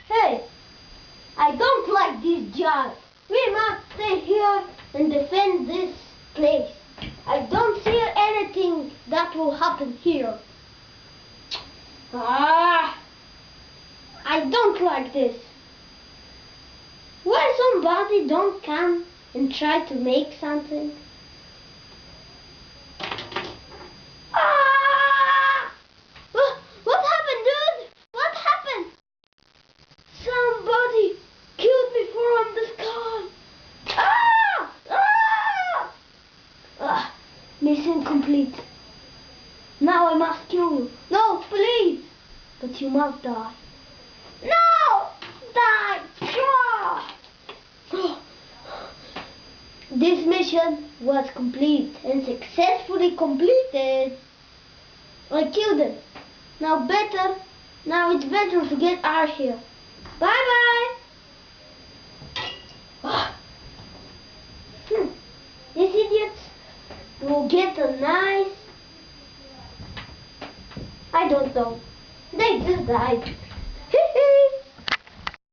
Hey, I don't like this job. We must stay here and defend this place. I don't see anything that will happen here. I don't like this. Why somebody don't come and try to make something? What happened, dude? What happened? Somebody killed me from the sky. Mission complete. Now I must kill you. No, please. But you must die. No! Die! This mission was complete and successfully completed. I killed him. Now it's better to get out of here. Bye bye. These idiots will get a nice, I don't know. They just died.